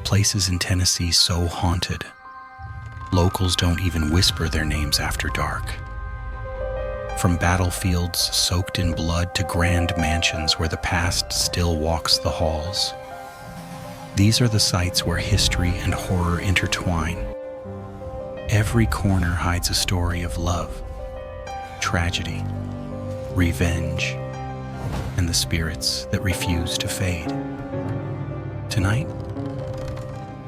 places in Tennessee so haunted, locals don't even whisper their names after dark. From battlefields soaked in blood to grand mansions where the past still walks the halls, these are the sites where history and horror intertwine. Every corner hides a story of love, tragedy, revenge, and the spirits that refuse to fade. Tonight,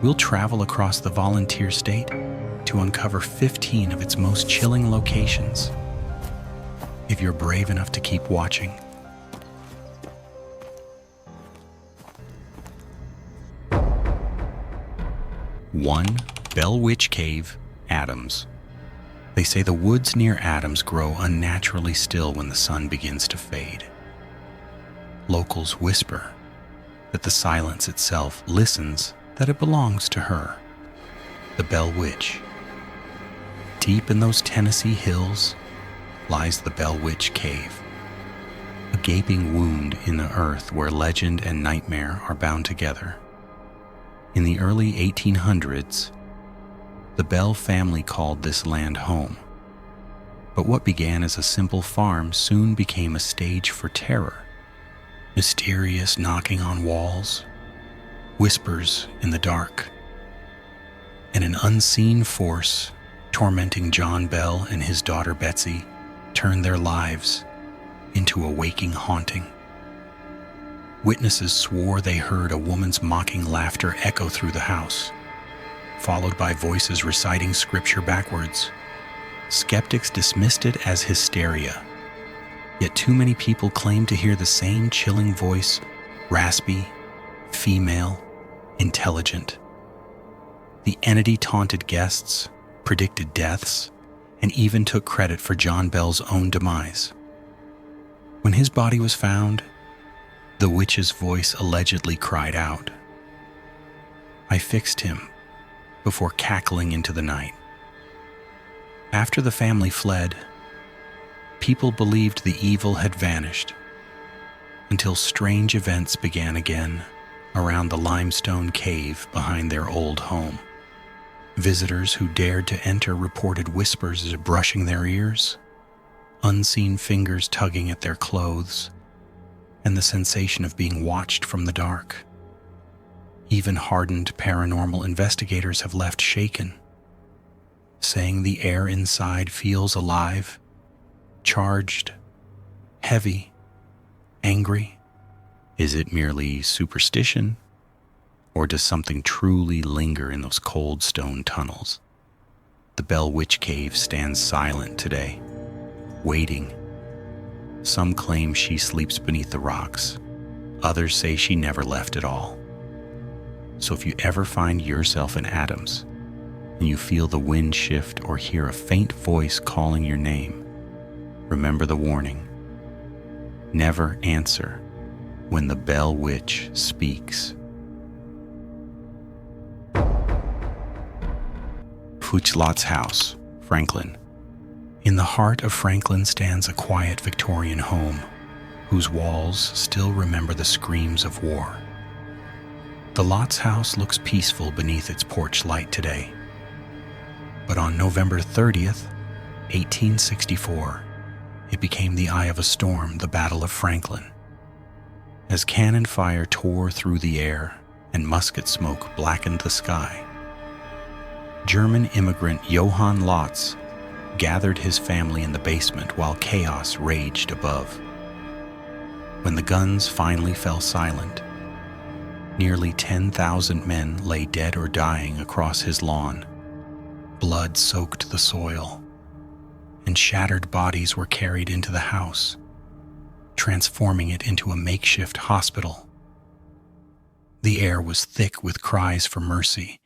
we'll travel across the volunteer state to uncover 15 of its most chilling locations. If you're brave enough to keep watching. 1. Bell Witch Cave, Adams. They say the woods near Adams grow unnaturally still when the sun begins to fade. Locals whisper that the silence itself listens that it belongs to her, the Bell Witch. Deep in those Tennessee hills lies the Bell Witch Cave, a gaping wound in the earth where legend and nightmare are bound together. In the early 1800s, the Bell family called this land home. But what began as a simple farm soon became a stage for terror. Mysterious knocking on walls, whispers in the dark, and an unseen force tormenting John Bell and his daughter Betsy turned their lives into a waking haunting. Witnesses swore they heard a woman's mocking laughter echo through the house, followed by voices reciting scripture backwards. Skeptics dismissed it as hysteria, yet too many people claimed to hear the same chilling voice, raspy, female, intelligent. The entity taunted guests, predicted deaths, and even took credit for John Bell's own demise. When his body was found, the witch's voice allegedly cried out, "I fixed him," before cackling into the night. After the family fled, people believed the evil had vanished, until strange events began again around the limestone cave behind their old home. Visitors who dared to enter reported whispers brushing their ears, unseen fingers tugging at their clothes, and the sensation of being watched from the dark. Even hardened paranormal investigators have left shaken, saying the air inside feels alive, charged, heavy, angry. Is it merely superstition, or does something truly linger in those cold stone tunnels? The Bell Witch Cave stands silent today, waiting. Some claim she sleeps beneath the rocks. Others say she never left at all. So if you ever find yourself in Adams, and you feel the wind shift or hear a faint voice calling your name, remember the warning. Never answer when the Bell Witch speaks. Fuchlot's house, Franklin. In the heart of Franklin stands a quiet Victorian home, whose walls still remember the screams of war. The Lott's house looks peaceful beneath its porch light today. But on November 30th, 1864, it became the eye of a storm, the Battle of Franklin. As cannon fire tore through the air and musket smoke blackened the sky, German immigrant Johann Lotz gathered his family in the basement while chaos raged above. When the guns finally fell silent, nearly 10,000 men lay dead or dying across his lawn. Blood soaked the soil, and shattered bodies were carried into the house, transforming it into a makeshift hospital. The air was thick with cries for mercy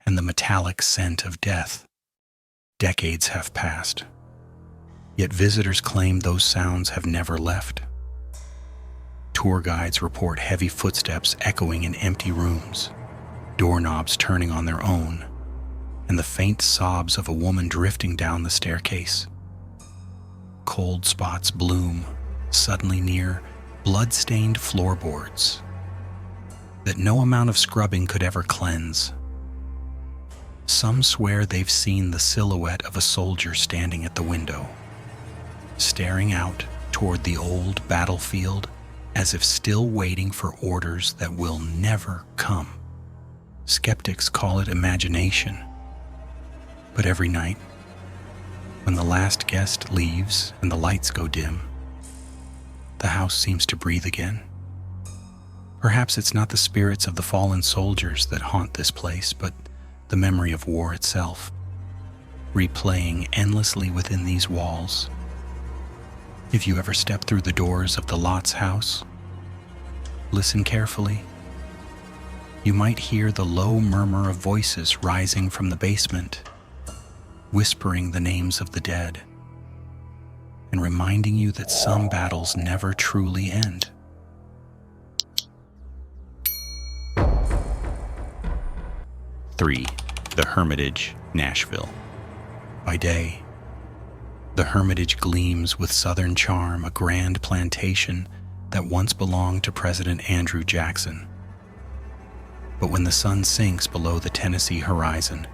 and the metallic scent of death. Decades have passed, yet visitors claim those sounds have never left. Tour guides report heavy footsteps echoing in empty rooms, doorknobs turning on their own, and the faint sobs of a woman drifting down the staircase. Cold spots bloom, suddenly near blood-stained floorboards. that no amount of scrubbing could ever cleanse. Some swear they've seen the silhouette of a soldier standing at the window, staring out toward the old battlefield as if still waiting for orders that will never come. Skeptics call it imagination. But every night, when the last guest leaves and the lights go dim, the house seems to breathe again. Perhaps it's not the spirits of the fallen soldiers that haunt this place, but the memory of war itself, replaying endlessly within these walls. If you ever step through the doors of the Lot's house, listen carefully. You might hear the low murmur of voices rising from the basement, whispering the names of the dead, and reminding you that some battles never truly end. Three, the Hermitage, Nashville. By day, the Hermitage gleams with southern charm, a grand plantation that once belonged to President Andrew Jackson. But when the sun sinks below the Tennessee horizon,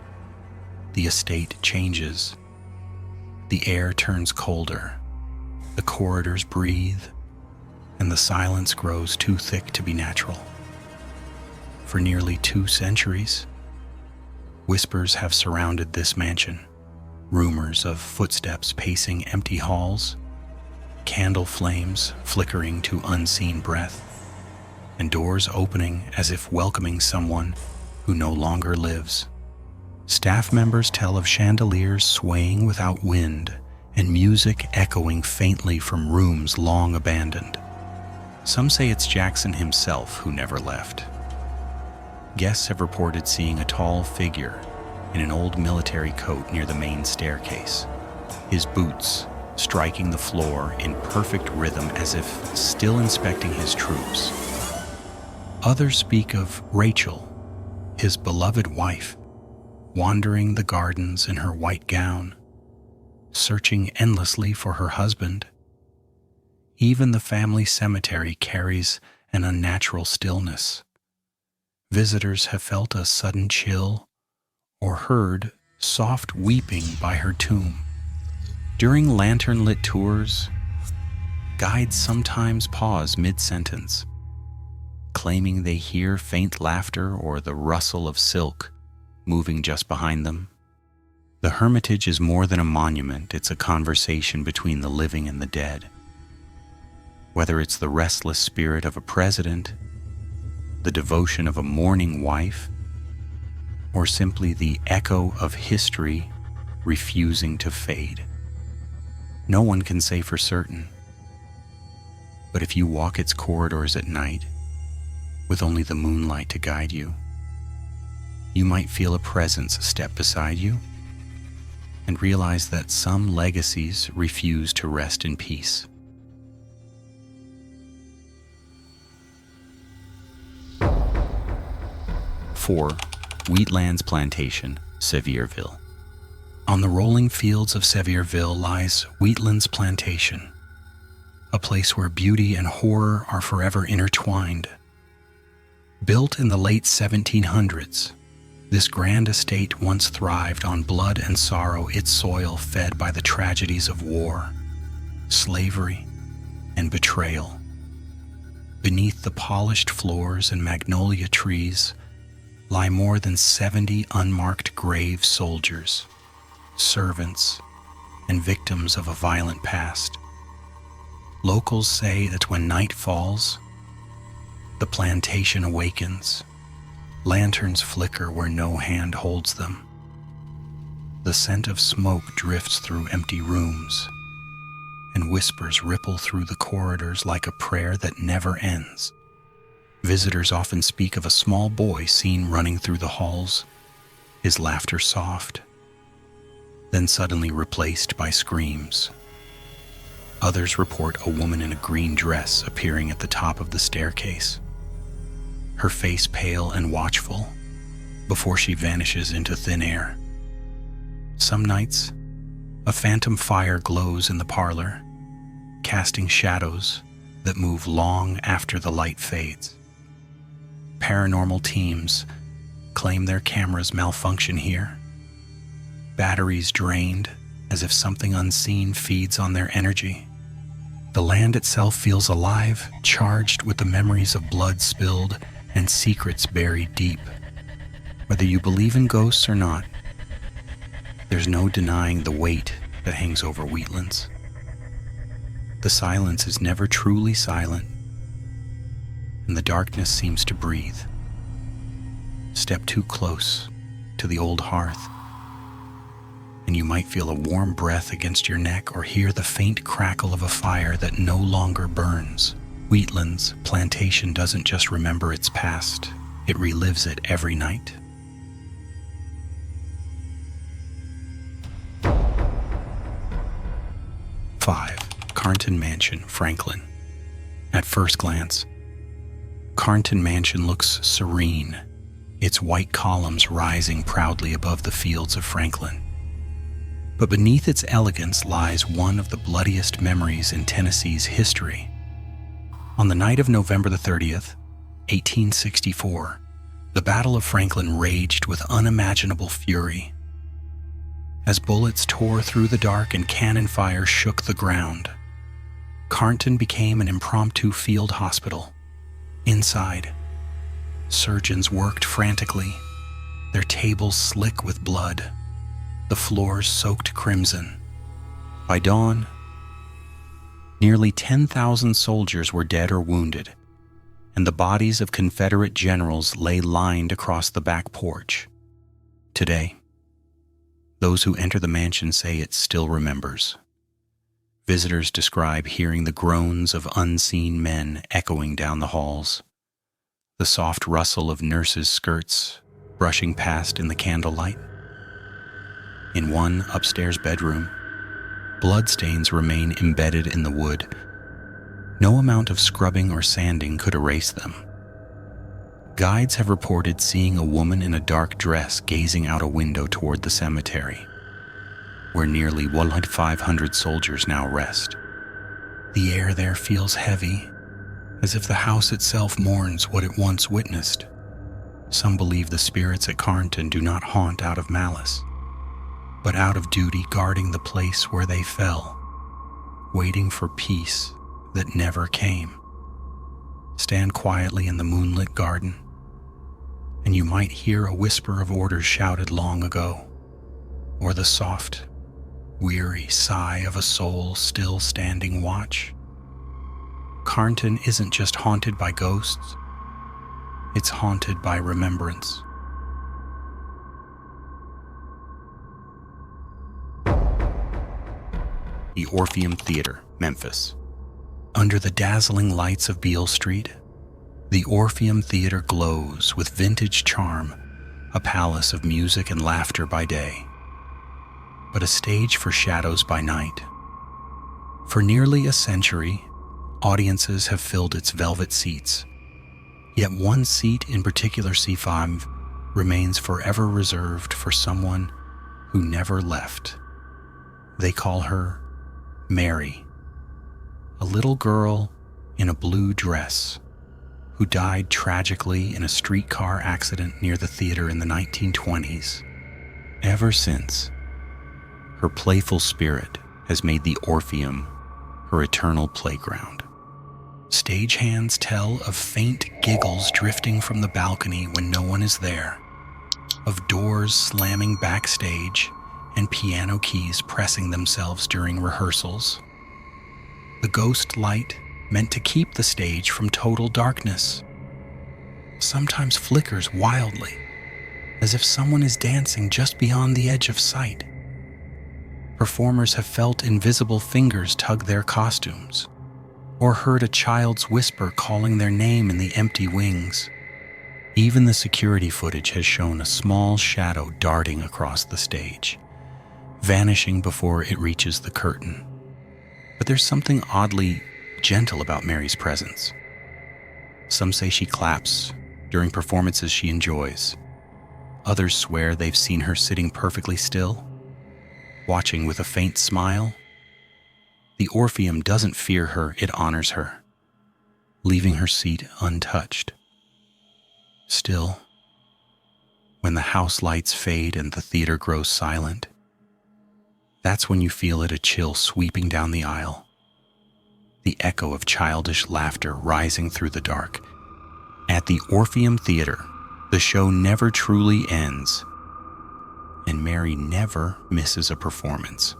the estate changes. The air turns colder, the corridors breathe, and the silence grows too thick to be natural. For nearly 2 centuries, whispers have surrounded this mansion. Rumors of footsteps pacing empty halls, candle flames flickering to unseen breath, and doors opening as if welcoming someone who no longer lives. Staff members tell of chandeliers swaying without wind and music echoing faintly from rooms long abandoned. Some say it's Jackson himself who never left. Guests have reported seeing a tall figure in an old military coat near the main staircase, his boots striking the floor in perfect rhythm as if still inspecting his troops. Others speak of Rachel, his beloved wife, wandering the gardens in her white gown, searching endlessly for her husband. Even the family cemetery carries an unnatural stillness. Visitors have felt a sudden chill or heard soft weeping by her tomb. During lantern-lit tours, guides sometimes pause mid-sentence, claiming they hear faint laughter or the rustle of silk moving just behind them. The Hermitage is more than a monument, it's a conversation between the living and the dead. Whether it's the restless spirit of a president, the devotion of a mourning wife, or simply the echo of history refusing to fade. No one can say for certain, but if you walk its corridors at night, with only the moonlight to guide you, you might feel a presence step beside you and realize that some legacies refuse to rest in peace. Four, Wheatlands Plantation, Sevierville. On the rolling fields of Sevierville lies Wheatlands Plantation, a place where beauty and horror are forever intertwined. Built in the late 1700s, this grand estate once thrived on blood and sorrow, its soil fed by the tragedies of war, slavery, and betrayal. Beneath the polished floors and magnolia trees lie more than 70 unmarked grave soldiers, servants, and victims of a violent past. Locals say that when night falls, the plantation awakens. Lanterns flicker where no hand holds them. The scent of smoke drifts through empty rooms, and whispers ripple through the corridors like a prayer that never ends. Visitors often speak of a small boy seen running through the halls, his laughter soft, then suddenly replaced by screams. Others report a woman in a green dress appearing at the top of the staircase, her face pale and watchful, before she vanishes into thin air. Some nights, a phantom fire glows in the parlor, casting shadows that move long after the light fades. Paranormal teams claim their cameras malfunction here. Batteries drained, as if something unseen feeds on their energy. The land itself feels alive, charged with the memories of blood spilled and secrets buried deep. Whether you believe in ghosts or not, there's no denying the weight that hangs over Wheatlands. The silence is never truly silent, and the darkness seems to breathe. Step too close to the old hearth, and you might feel a warm breath against your neck or hear the faint crackle of a fire that no longer burns. Wheatlands plantation doesn't just remember its past, it relives it every night. Five, Carnton Mansion, Franklin. At first glance, Carnton Mansion looks serene, its white columns rising proudly above the fields of Franklin. But beneath its elegance lies one of the bloodiest memories in Tennessee's history. On the night of November the 30th, 1864, the Battle of Franklin raged with unimaginable fury. As bullets tore through the dark and cannon fire shook the ground, Carnton became an impromptu field hospital. Inside, surgeons worked frantically, their tables slick with blood, the floors soaked crimson. By dawn, nearly 10,000 soldiers were dead or wounded, and the bodies of Confederate generals lay lined across the back porch. Today, those who enter the mansion say it still remembers. Visitors describe hearing the groans of unseen men echoing down the halls, the soft rustle of nurses' skirts brushing past in the candlelight. In one upstairs bedroom, bloodstains remain embedded in the wood. No amount of scrubbing or sanding could erase them. Guides have reported seeing a woman in a dark dress gazing out a window toward the cemetery, where nearly 500 soldiers now rest. The air there feels heavy, as if the house itself mourns what it once witnessed. Some believe the spirits at Carnton do not haunt out of malice, but out of duty guarding the place where they fell, waiting for peace that never came. Stand quietly in the moonlit garden, and you might hear a whisper of orders shouted long ago, or the soft, weary sigh of a soul still standing watch. Carnton isn't just haunted by ghosts, it's haunted by remembrance. The Orpheum Theater, Memphis. Under the dazzling lights of Beale Street, the Orpheum Theater glows with vintage charm, a palace of music and laughter by day, but a stage for shadows by night. For nearly a century, audiences have filled its velvet seats, yet one seat in particular, C5, remains forever reserved for someone who never left. They call her Mary, a little girl in a blue dress who died tragically in a streetcar accident near the theater in the 1920s. Ever since, her playful spirit has made the Orpheum her eternal playground. Stagehands tell of faint giggles drifting from the balcony when no one is there, of doors slamming backstage and piano keys pressing themselves during rehearsals. The ghost light, meant to keep the stage from total darkness, sometimes flickers wildly, as if someone is dancing just beyond the edge of sight. Performers have felt invisible fingers tug their costumes, or heard a child's whisper calling their name in the empty wings. Even the security footage has shown a small shadow darting across the stage, vanishing before it reaches the curtain. But there's something oddly gentle about Mary's presence. Some say she claps during performances she enjoys. Others swear they've seen her sitting perfectly still, watching with a faint smile. The Orpheum doesn't fear her, it honors her, leaving her seat untouched. Still, when the house lights fade and the theater grows silent, that's when you feel it, a chill sweeping down the aisle, the echo of childish laughter rising through the dark. At the Orpheum Theater, the show never truly ends, and Mary never misses a performance.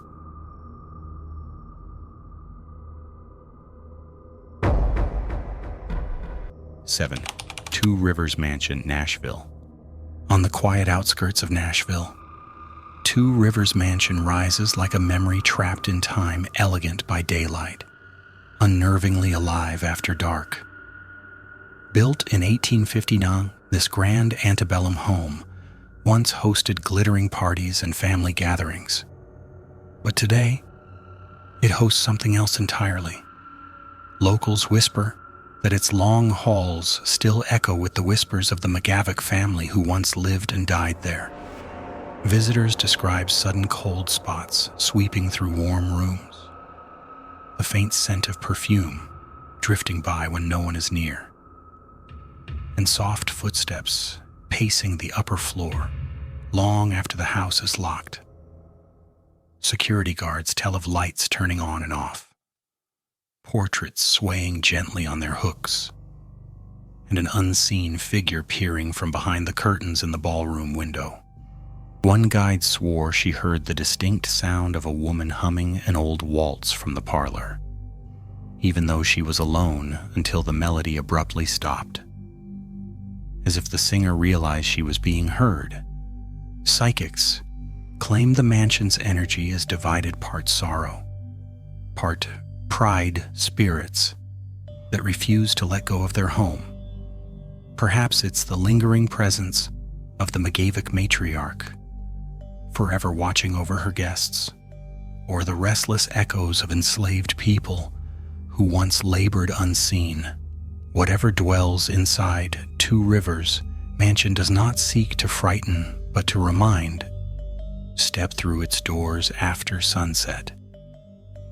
Seven, Two Rivers Mansion, Nashville. On the quiet outskirts of Nashville, Two Rivers Mansion rises like a memory trapped in time, elegant by daylight, unnervingly alive after dark. Built in 1859, this grand antebellum home once hosted glittering parties and family gatherings. But today, it hosts something else entirely. Locals whisper that its long halls still echo with the whispers of the McGavick family who once lived and died there. Visitors describe sudden cold spots sweeping through warm rooms, the faint scent of perfume drifting by when no one is near, and soft footsteps pacing the upper floor long after the house is locked. Security guards tell of lights turning on and off, portraits swaying gently on their hooks, and an unseen figure peering from behind the curtains in the ballroom window. One guide swore she heard the distinct sound of a woman humming an old waltz from the parlor, even though she was alone until the melody abruptly stopped. As if the singer realized she was being heard, psychics claim the mansion's energy is divided, part sorrow, part pride spirits that refuse to let go of their home. Perhaps it's the lingering presence of the McGavick matriarch, forever watching over her guests, or the restless echoes of enslaved people who once labored unseen. Whatever dwells inside Two Rivers Mansion does not seek to frighten, but to remind. Step through its doors after sunset,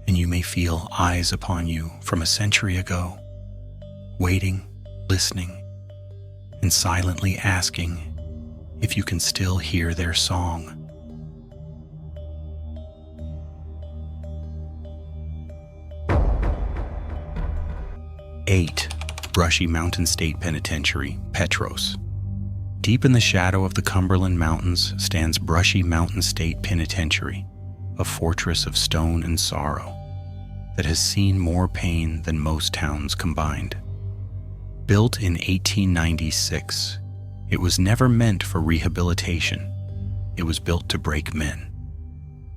and you may feel eyes upon you from a century ago, waiting, listening, and silently asking if you can still hear their song. 8. Brushy Mountain State Penitentiary, Petros. Deep in the shadow of the Cumberland Mountains stands Brushy Mountain State Penitentiary, a fortress of stone and sorrow that has seen more pain than most towns combined. Built in 1896, it was never meant for rehabilitation. It was built to break men.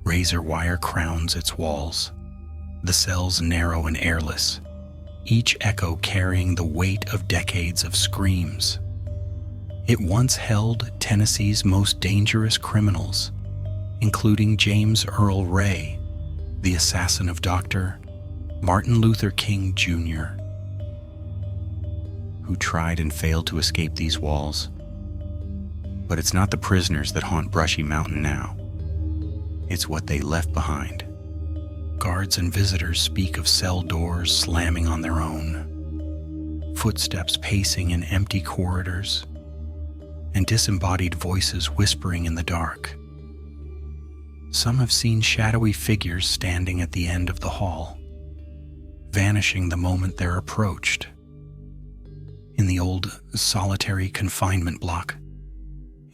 Razor wire crowns its walls, the cells narrow and airless, each echo carrying the weight of decades of screams. It once held Tennessee's most dangerous criminals, including James Earl Ray, the assassin of Dr. Martin Luther King Jr., who tried and failed to escape these walls. But it's not the prisoners that haunt Brushy Mountain now. It's what they left behind. Guards and visitors speak of cell doors slamming on their own, footsteps pacing in empty corridors, and disembodied voices whispering in the dark. Some have seen shadowy figures standing at the end of the hall, vanishing the moment they're approached. In the old solitary confinement block,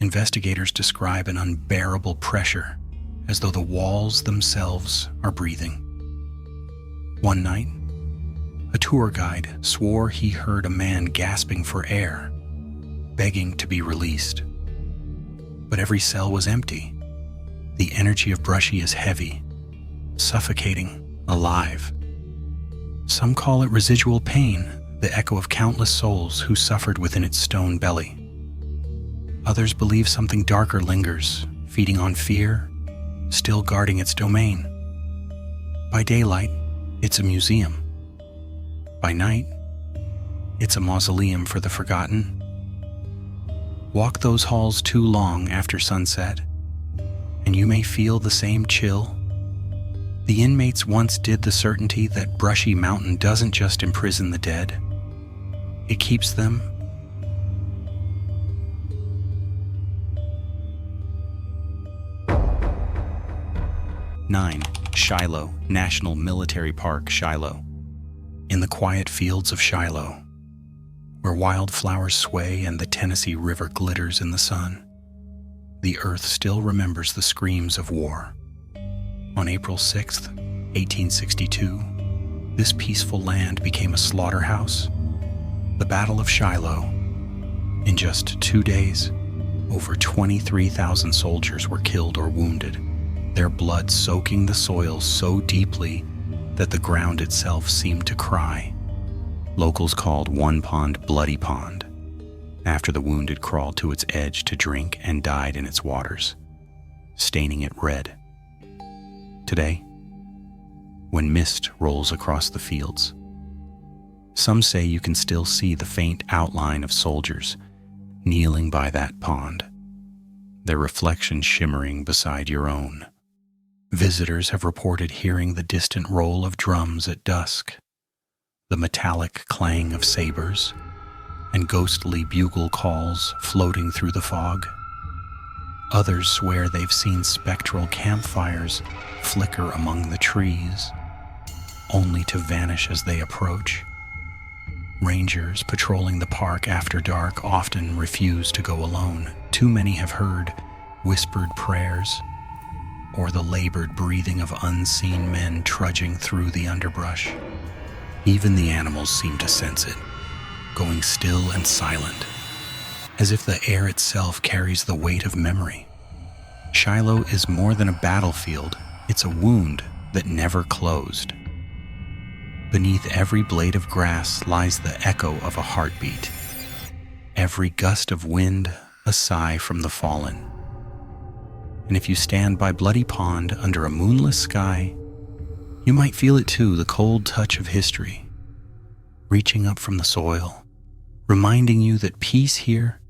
investigators describe an unbearable pressure, as though the walls themselves are breathing. One night, a tour guide swore he heard a man gasping for air, begging to be released. But every cell was empty. The energy of Brushy is heavy, suffocating, alive. Some call it residual pain, the echo of countless souls who suffered within its stone belly. Others believe something darker lingers, feeding on fear, still guarding its domain. By daylight, it's a museum. By night, it's a mausoleum for the forgotten. Walk those halls too long after sunset, and you may feel the same chill. The inmates once did the certainty that Brushy Mountain doesn't just imprison the dead, it keeps them 9. Shiloh National Military Park, Shiloh. In the quiet fields of Shiloh, where wildflowers sway and the Tennessee River glitters in the sun, the earth still remembers the screams of war. On April 6, 1862, this peaceful land became a slaughterhouse. The Battle of Shiloh. In just 2 days, over 23,000 soldiers were killed or wounded, their blood soaking the soil so deeply that the ground itself seemed to cry. Locals called one pond Bloody Pond, after the wounded crawled to its edge to drink and died in its waters, staining it red. Today, when mist rolls across the fields, some say you can still see the faint outline of soldiers kneeling by that pond, their reflection shimmering beside your own. Visitors have reported hearing the distant roll of drums at dusk, the metallic clang of sabers, and ghostly bugle calls floating through the fog. Others swear they've seen spectral campfires flicker among the trees, only to vanish as they approach. Rangers patrolling the park after dark often refuse to go alone. Too many have heard whispered prayers or the labored breathing of unseen men trudging through the underbrush. Even the animals seem to sense it, going still and silent, as if the air itself carries the weight of memory. Shiloh is more than a battlefield, it's a wound that never closed. Beneath every blade of grass lies the echo of a heartbeat, every gust of wind a sigh from the fallen. And if you stand by Bloody Pond under a moonless sky, you might feel it too, the cold touch of history, reaching up from the soil, reminding you that peace here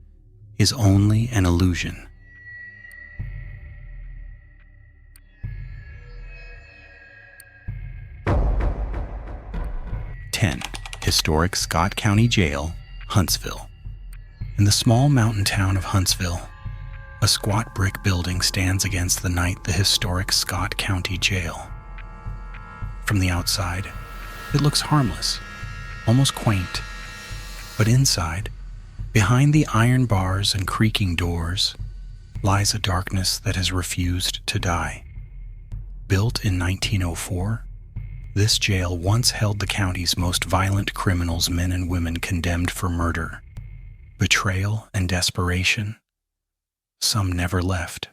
is only an illusion. Historic Scott County Jail, Huntsville. In the small mountain town of Huntsville, a squat brick building stands against the night the historic Scott County Jail. From the outside, it looks harmless, almost quaint. But inside, behind the iron bars and creaking doors, lies a darkness that has refused to die. Built in 1904, this jail once held the county's most violent criminals, men and women condemned for murder, betrayal, and desperation. Some never left.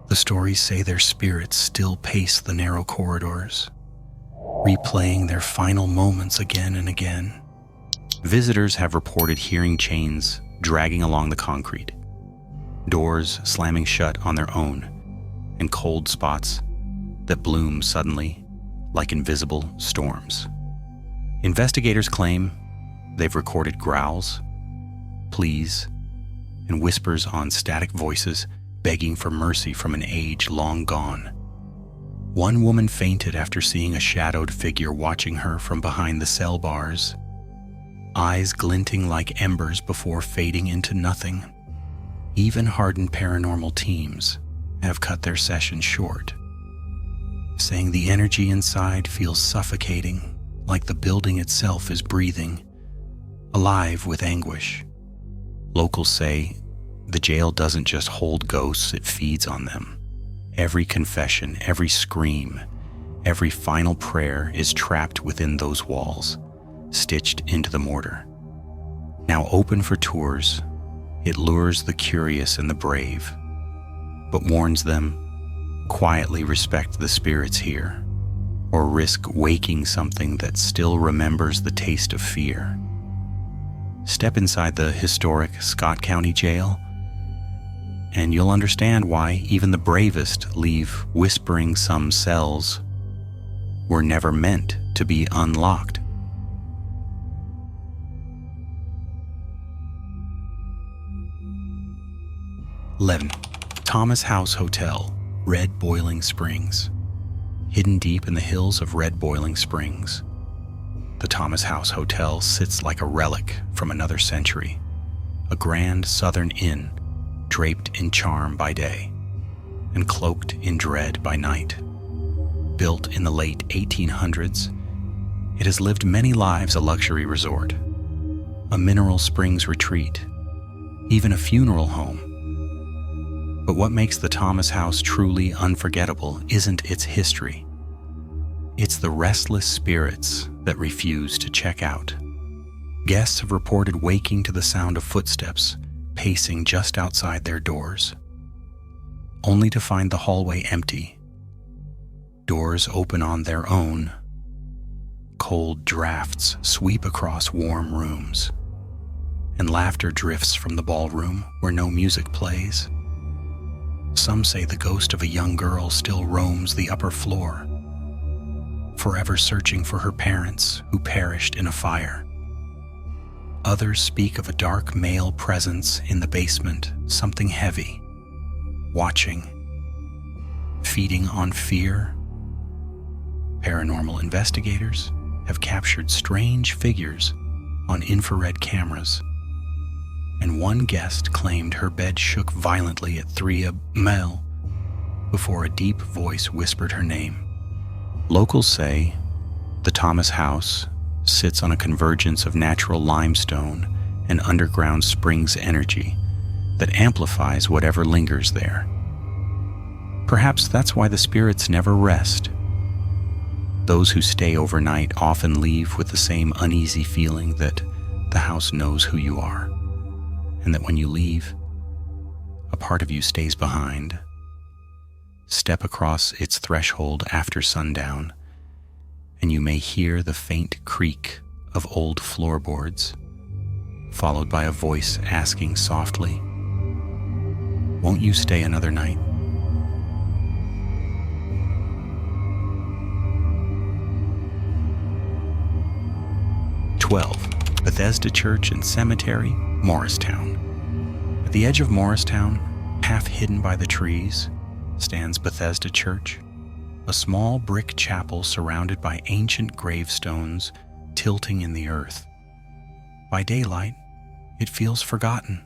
The stories say their spirits still pace the narrow corridors, replaying their final moments again and again. Visitors have reported hearing chains dragging along the concrete, doors slamming shut on their own, and cold spots that bloom suddenly like invisible storms. Investigators claim they've recorded growls, pleas, and whispers on static voices begging for mercy from an age long gone. One woman fainted after seeing a shadowed figure watching her from behind the cell bars, eyes glinting like embers before fading into nothing. Even hardened paranormal teams have cut their session short, saying the energy inside feels suffocating, like the building itself is breathing, alive with anguish. Locals say the jail doesn't just hold ghosts, it feeds on them. Every confession, every scream, every final prayer is trapped within those walls, stitched into the mortar. Now open for tours, it lures the curious and the brave, but warns them, quietly respect the spirits here, or risk waking something that still remembers the taste of fear. Step inside the historic Scott County Jail, and you'll understand why even the bravest leave whispering some cells were never meant to be unlocked. Thomas House Hotel, Red Boiling Springs. Hidden deep in the hills of Red Boiling Springs, the Thomas House Hotel sits like a relic from another century, a grand southern inn draped in charm by day and cloaked in dread by night. Built in the late 1800s, it has lived many lives a luxury resort, a mineral springs retreat, even a funeral home. But what makes the Thomas House truly unforgettable isn't its history. It's the restless spirits that refuse to check out. Guests have reported waking to the sound of footsteps pacing just outside their doors, only to find the hallway empty. Doors open on their own. Cold drafts sweep across warm rooms, and laughter drifts from the ballroom where no music plays. Some say the ghost of a young girl still roams the upper floor, forever searching for her parents who perished in a fire. Others speak of a dark male presence in the basement, something heavy, watching, feeding on fear. Paranormal investigators have captured strange figures on infrared cameras, and one guest claimed her bed shook violently at 3 a.m. before a deep voice whispered her name. Locals say the Thomas House sits on a convergence of natural limestone and underground springs energy that amplifies whatever lingers there. Perhaps that's why the spirits never rest. Those who stay overnight often leave with the same uneasy feeling that the house knows who you are, and that when you leave, a part of you stays behind. Step across its threshold after sundown, and you may hear the faint creak of old floorboards, followed by a voice asking softly, "Won't you stay another night?" Bethesda Church and Cemetery, Morristown. At the edge of Morristown, half hidden by the trees, stands Bethesda Church, a small brick chapel surrounded by ancient gravestones tilting in the earth. By daylight, it feels forgotten,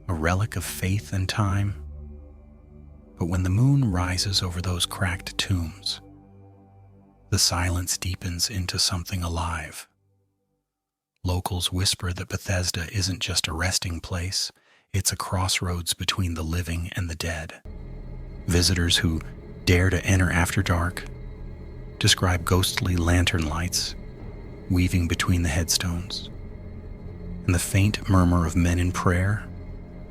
a relic of faith and time. But when the moon rises over those cracked tombs, the silence deepens into something alive. Locals whisper that Bethesda isn't just a resting place, it's a crossroads between the living and the dead. Visitors who dare to enter after dark describe ghostly lantern lights weaving between the headstones, and the faint murmur of men in prayer,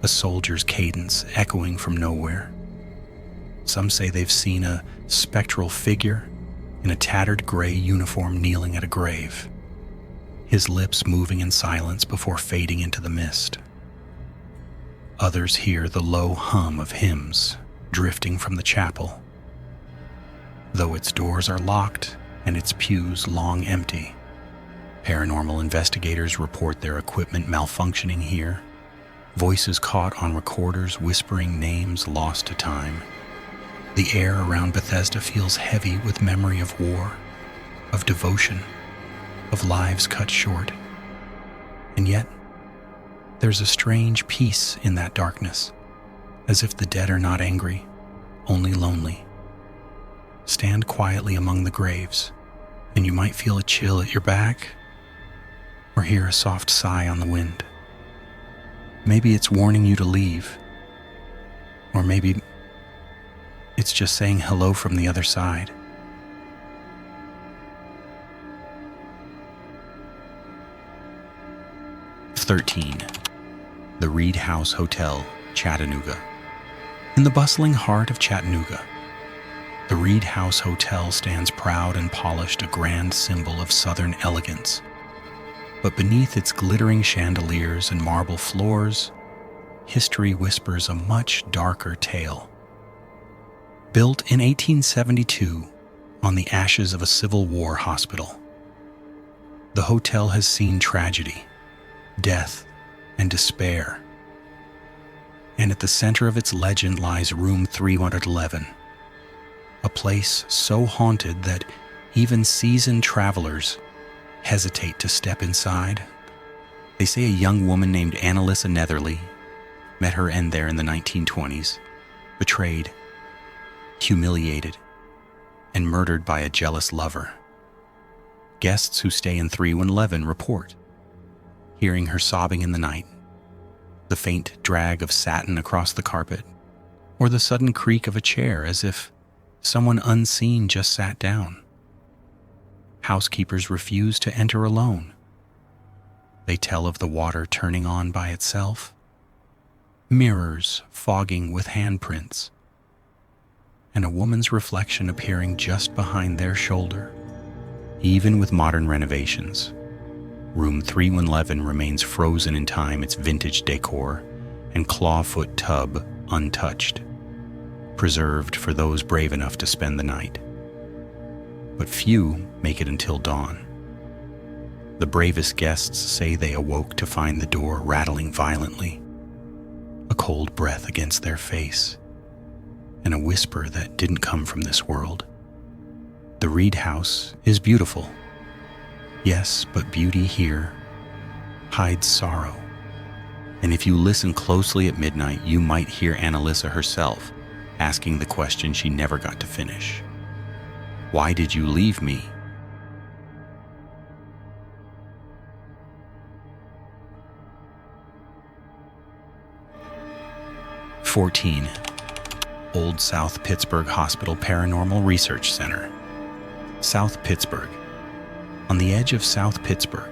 a soldier's cadence echoing from nowhere. Some say they've seen a spectral figure in a tattered gray uniform kneeling at a grave, his lips moving in silence before fading into the mist. Others hear the low hum of hymns drifting from the chapel, though its doors are locked and its pews long empty. Paranormal investigators report their equipment malfunctioning here, voices caught on recorders whispering names lost to time. The air around Bethesda feels heavy with memory of war, of devotion, of lives cut short. And yet, there's a strange peace in that darkness, as if the dead are not angry, only lonely. Stand quietly among the graves, and you might feel a chill at your back, or hear a soft sigh on the wind. Maybe it's warning you to leave, or maybe it's just saying hello from the other side. The Reed House Hotel, Chattanooga. In the bustling heart of Chattanooga, the Reed House Hotel stands proud and polished, a grand symbol of Southern elegance. But beneath its glittering chandeliers and marble floors, history whispers a much darker tale. Built in 1872 on the ashes of a Civil War hospital, the hotel has seen tragedy, death, and despair. And at the center of its legend lies room 311, a place so haunted that even seasoned travelers hesitate to step inside. They say a young woman named Annalisa Netherly met her end there in the 1920s, betrayed, humiliated, and murdered by a jealous lover. Guests who stay in 3111 report hearing her sobbing in the night, the faint drag of satin across the carpet, or the sudden creak of a chair as if someone unseen just sat down. Housekeepers refuse to enter alone. They tell of the water turning on by itself, mirrors fogging with handprints, and a woman's reflection appearing just behind their shoulder. Even with modern renovations, Room 3111 remains frozen in time, its vintage decor and clawfoot tub untouched, preserved for those brave enough to spend the night. But few make it until dawn. The bravest guests say they awoke to find the door rattling violently, a cold breath against their face, and a whisper that didn't come from this world. The Reed House is beautiful. Yes, but beauty here hides sorrow. And if you listen closely at midnight, you might hear Annalisa herself asking the question she never got to finish. Why did you leave me? (14) Old South Pittsburgh Hospital Paranormal Research Center. South Pittsburgh. On the edge of South Pittsburgh,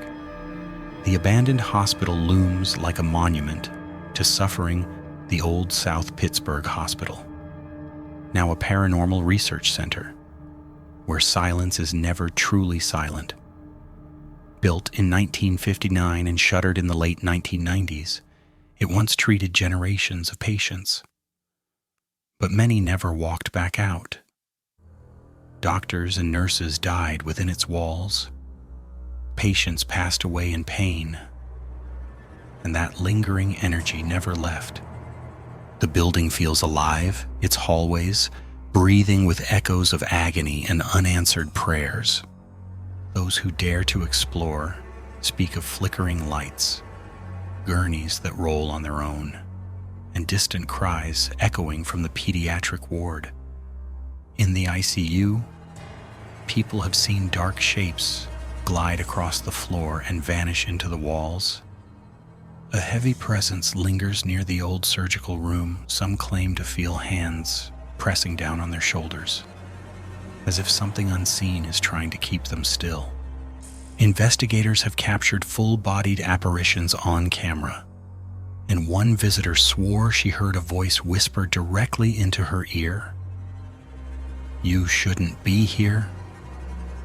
the abandoned hospital looms like a monument to suffering. The Old South Pittsburgh Hospital, now a paranormal research center, where silence is never truly silent. Built in 1959 and shuttered in the late 1990s, it once treated generations of patients. But many never walked back out. Doctors and nurses died within its walls. Patients passed away in pain, and that lingering energy never left. The building feels alive, its hallways breathing with echoes of agony and unanswered prayers. Those who dare to explore speak of flickering lights, gurneys that roll on their own, and distant cries echoing from the pediatric ward. In the ICU, people have seen dark shapes glide across the floor and vanish into the walls. A heavy presence lingers near the old surgical room. Some claim to feel hands pressing down on their shoulders, as if something unseen is trying to keep them still. Investigators have captured full-bodied apparitions on camera, and one visitor swore she heard a voice whisper directly into her ear, "You shouldn't be here."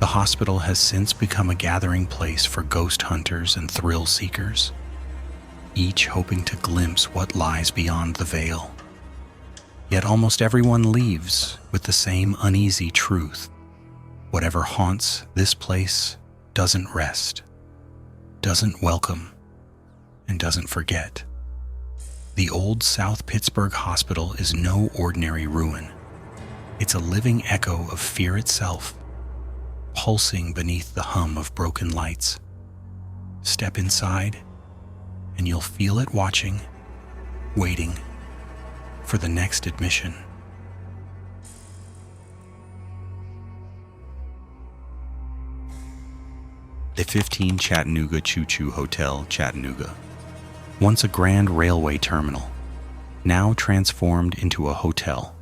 The hospital has since become a gathering place for ghost hunters and thrill seekers, each hoping to glimpse what lies beyond the veil. Yet almost everyone leaves with the same uneasy truth. Whatever haunts this place doesn't rest, doesn't welcome, and doesn't forget. The Old South Pittsburgh Hospital is no ordinary ruin. It's a living echo of fear itself, pulsing beneath the hum of broken lights. Step inside, and you'll feel it watching, waiting for the next admission. The 15 Chattanooga Choo Choo Hotel, Chattanooga. Once a grand railway terminal, now transformed into a hotel.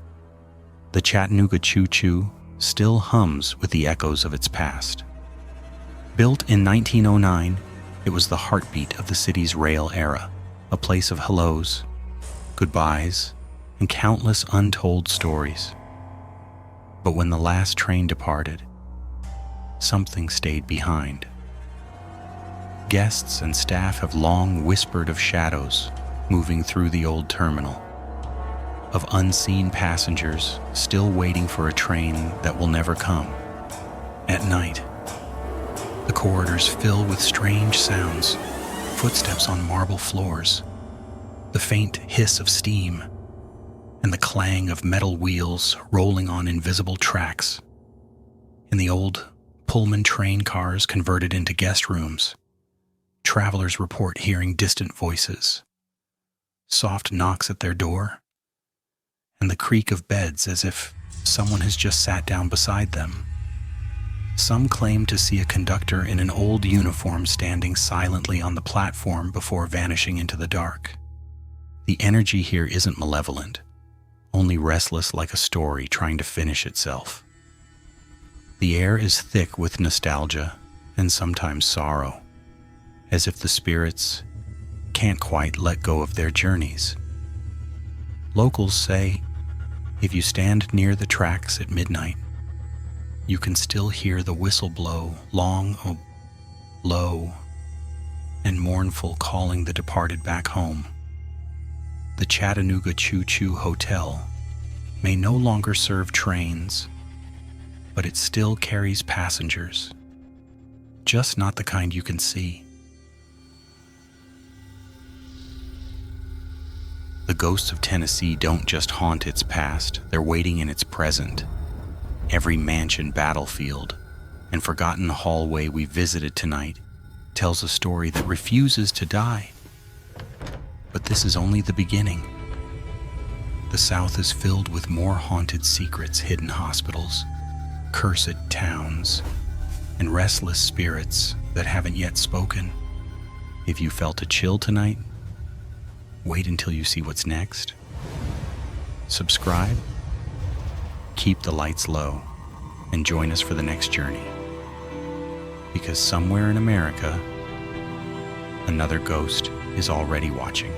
The Chattanooga Choo Choo still hums with the echoes of its past. Built in 1909, it was the heartbeat of the city's rail era, a place of hellos, goodbyes, and countless untold stories. But when the last train departed, something stayed behind. Guests and staff have long whispered of shadows moving through the old terminal, of unseen passengers still waiting for a train that will never come. At night, the corridors fill with strange sounds, footsteps on marble floors, the faint hiss of steam, and the clang of metal wheels rolling on invisible tracks. In the old Pullman train cars converted into guest rooms, travelers report hearing distant voices, soft knocks at their door, and the creak of beds as if someone has just sat down beside them. Some claim to see a conductor in an old uniform standing silently on the platform before vanishing into the dark. The energy here isn't malevolent, only restless like a story trying to finish itself. The air is thick with nostalgia and sometimes sorrow, as if the spirits can't quite let go of their journeys. Locals say if you stand near the tracks at midnight, you can still hear the whistle blow, long, low, and mournful, calling the departed back home. The Chattanooga Choo Choo Hotel may no longer serve trains, but it still carries passengers, just not the kind you can see. The ghosts of Tennessee don't just haunt its past, they're waiting in its present. Every mansion battlefield and forgotten hallway we visited tonight tells a story that refuses to die. But this is only the beginning. The South is filled with more haunted secrets, hidden hospitals, cursed towns, and restless spirits that haven't yet spoken. If you felt a chill tonight, wait until you see what's next. Subscribe, keep the lights low, and join us for the next journey. Because somewhere in America, another ghost is already watching.